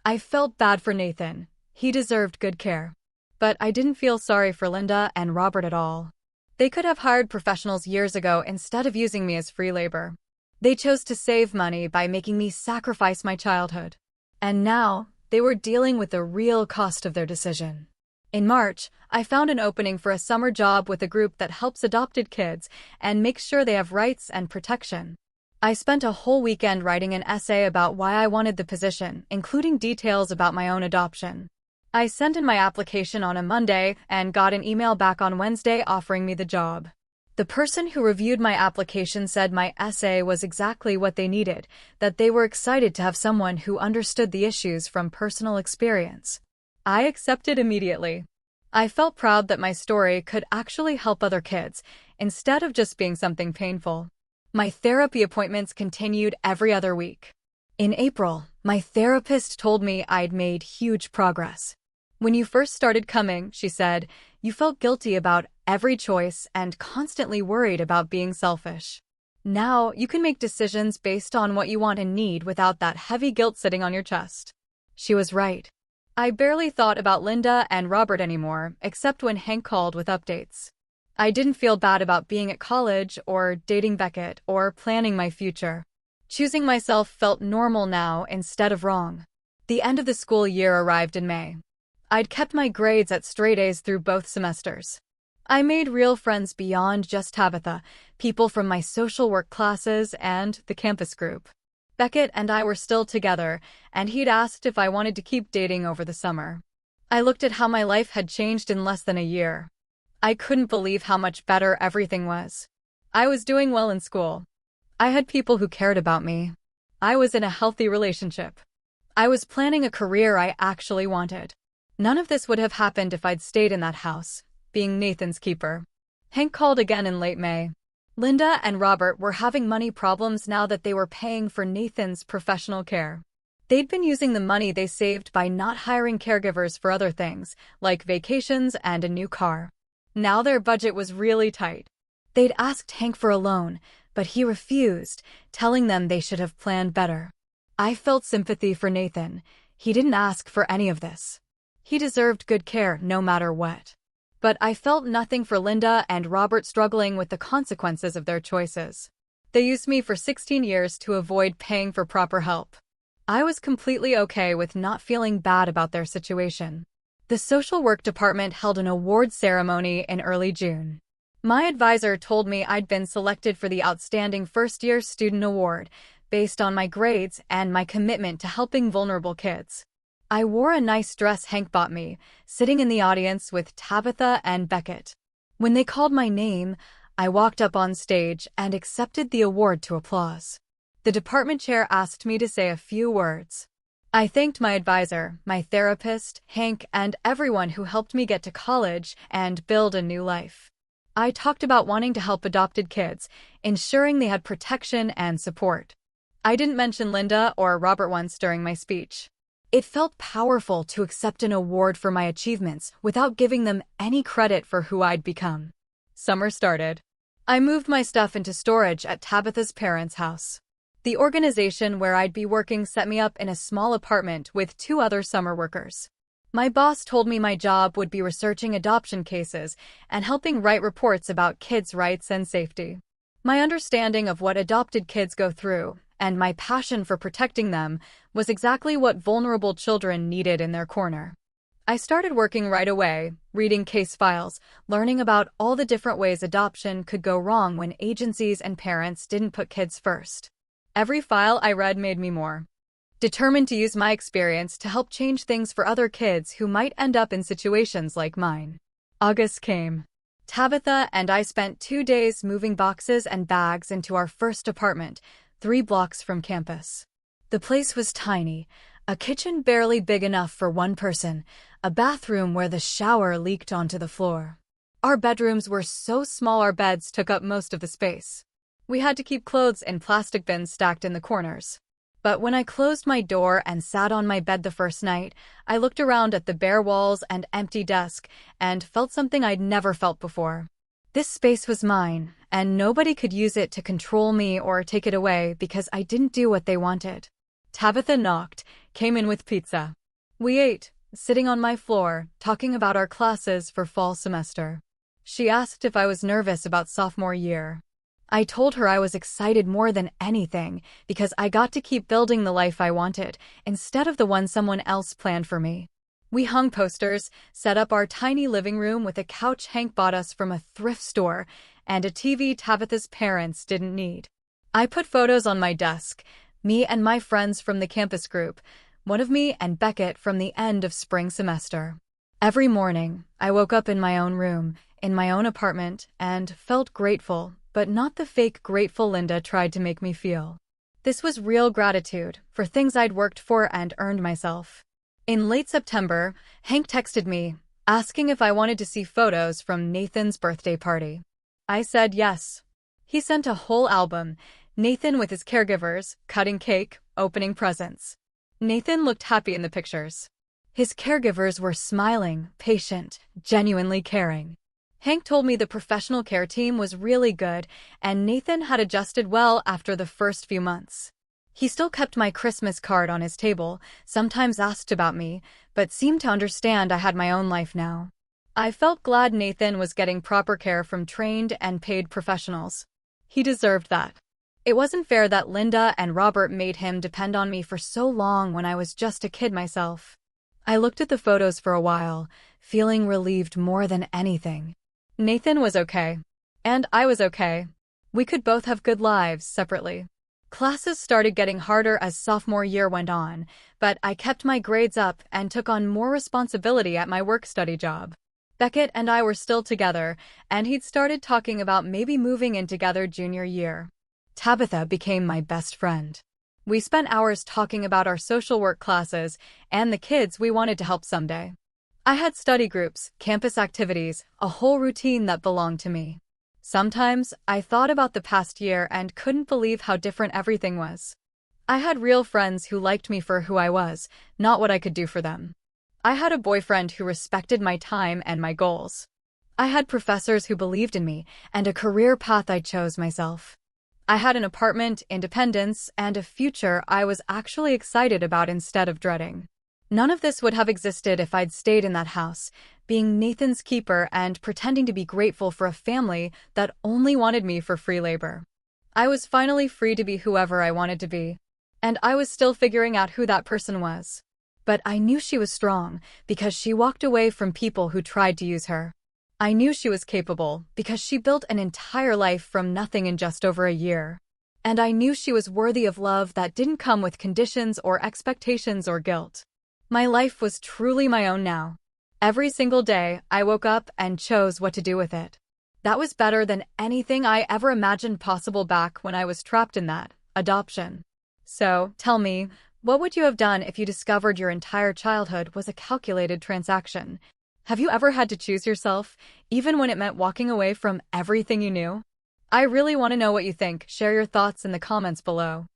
I felt bad for Nathan. He deserved good care. But I didn't feel sorry for Linda and Robert at all. They could have hired professionals years ago instead of using me as free labor. They chose to save money by making me sacrifice my childhood. And now, They were dealing with the real cost of their decision. In March, I found an opening for a summer job with a group that helps adopted kids and makes sure they have rights and protection. I spent a whole weekend writing an essay about why I wanted the position, including details about my own adoption. I sent in my application on a Monday and got an email back on Wednesday offering me the job. The person who reviewed my application said my essay was exactly what they needed, that they were excited to have someone who understood the issues from personal experience. I accepted immediately. I felt proud that my story could actually help other kids, instead of just being something painful. My therapy appointments continued every other week. In April, my therapist told me I'd made huge progress. When you first started coming, she said, you felt guilty about every choice and constantly worried about being selfish. Now, you can make decisions based on what you want and need without that heavy guilt sitting on your chest. She was right. I barely thought about Linda and Robert anymore, except when Hank called with updates. I didn't feel bad about being at college or dating Beckett or planning my future. Choosing myself felt normal now instead of wrong. The end of the school year arrived in May. I'd kept my grades at straight A's through both semesters. I made real friends beyond just Tabitha, people from my social work classes and the campus group. Beckett and I were still together, and he'd asked if I wanted to keep dating over the summer. I looked at how my life had changed in less than a year. I couldn't believe how much better everything was. I was doing well in school. I had people who cared about me. I was in a healthy relationship. I was planning a career I actually wanted. None of this would have happened if I'd stayed in that house, being Nathan's keeper. Hank called again in late May. Linda and Robert were having money problems now that they were paying for Nathan's professional care. They'd been using the money they saved by not hiring caregivers for other things, like vacations and a new car. Now their budget was really tight. They'd asked Hank for a loan, but he refused, telling them they should have planned better. I felt sympathy for Nathan. He didn't ask for any of this. He deserved good care no matter what. But I felt nothing for Linda and Robert struggling with the consequences of their choices. They used me for 16 years to avoid paying for proper help. I was completely okay with not feeling bad about their situation. The social work department held an award ceremony in early June. My advisor told me I'd been selected for the Outstanding First-Year Student Award based on my grades and my commitment to helping vulnerable kids. I wore a nice dress Hank bought me, sitting in the audience with Tabitha and Beckett. When they called my name, I walked up on stage and accepted the award to applause. The department chair asked me to say a few words. I thanked my advisor, my therapist, Hank, and everyone who helped me get to college and build a new life. I talked about wanting to help adopted kids, ensuring they had protection and support. I didn't mention Linda or Robert once during my speech. It felt powerful to accept an award for my achievements without giving them any credit for who I'd become. Summer started. I moved my stuff into storage at Tabitha's parents' house. The organization where I'd be working set me up in a small apartment with 2 other summer workers. My boss told me my job would be researching adoption cases and helping write reports about kids' rights and safety. My understanding of what adopted kids go through and my passion for protecting them was exactly what vulnerable children needed in their corner. I started working right away, reading case files, learning about all the different ways adoption could go wrong when agencies and parents didn't put kids first. Every file I read made me more determined to use my experience to help change things for other kids who might end up in situations like mine. August came. Tabitha and I spent 2 days moving boxes and bags into our first apartment, 3 blocks from campus. The place was tiny, a kitchen barely big enough for one person, a bathroom where the shower leaked onto the floor. Our bedrooms were so small our beds took up most of the space. We had to keep clothes in plastic bins stacked in the corners. But when I closed my door and sat on my bed the first night, I looked around at the bare walls and empty desk and felt something I'd never felt before. This space was mine, and nobody could use it to control me or take it away because I didn't do what they wanted. Tabitha knocked, came in with pizza. We ate, sitting on my floor, talking about our classes for fall semester. She asked if I was nervous about sophomore year. I told her I was excited more than anything because I got to keep building the life I wanted instead of the one someone else planned for me. We hung posters, set up our tiny living room with a couch Hank bought us from a thrift store, and a TV Tabitha's parents didn't need. I put photos on my desk, me and my friends from the campus group, one of me and Beckett from the end of spring semester. Every morning, I woke up in my own room, in my own apartment, and felt grateful, but not the fake grateful Linda tried to make me feel. This was real gratitude for things I'd worked for and earned myself. In late September, Hank texted me, asking if I wanted to see photos from Nathan's birthday party. I said yes. He sent a whole album, Nathan with his caregivers, cutting cake, opening presents. Nathan looked happy in the pictures. His caregivers were smiling, patient, genuinely caring. Hank told me the professional care team was really good, and Nathan had adjusted well after the first few months. He still kept my Christmas card on his table, sometimes asked about me, but seemed to understand I had my own life now. I felt glad Nathan was getting proper care from trained and paid professionals. He deserved that. It wasn't fair that Linda and Robert made him depend on me for so long when I was just a kid myself. I looked at the photos for a while, feeling relieved more than anything. Nathan was okay. And I was okay. We could both have good lives separately. Classes started getting harder as sophomore year went on, but I kept my grades up and took on more responsibility at my work-study job. Beckett and I were still together, and he'd started talking about maybe moving in together junior year. Tabitha became my best friend. We spent hours talking about our social work classes and the kids we wanted to help someday. I had study groups, campus activities, a whole routine that belonged to me. Sometimes, I thought about the past year and couldn't believe how different everything was. I had real friends who liked me for who I was, not what I could do for them. I had a boyfriend who respected my time and my goals. I had professors who believed in me and a career path I chose myself. I had an apartment, independence, and a future I was actually excited about instead of dreading. None of this would have existed if I'd stayed in that house, being Nathan's keeper and pretending to be grateful for a family that only wanted me for free labor. I was finally free to be whoever I wanted to be. And I was still figuring out who that person was. But I knew she was strong because she walked away from people who tried to use her. I knew she was capable because she built an entire life from nothing in just over a year. And I knew she was worthy of love that didn't come with conditions or expectations or guilt. My life was truly my own now. Every single day, I woke up and chose what to do with it. That was better than anything I ever imagined possible back when I was trapped in that adoption. So, tell me, what would you have done if you discovered your entire childhood was a calculated transaction? Have you ever had to choose yourself, even when it meant walking away from everything you knew? I really want to know what you think. Share your thoughts in the comments below.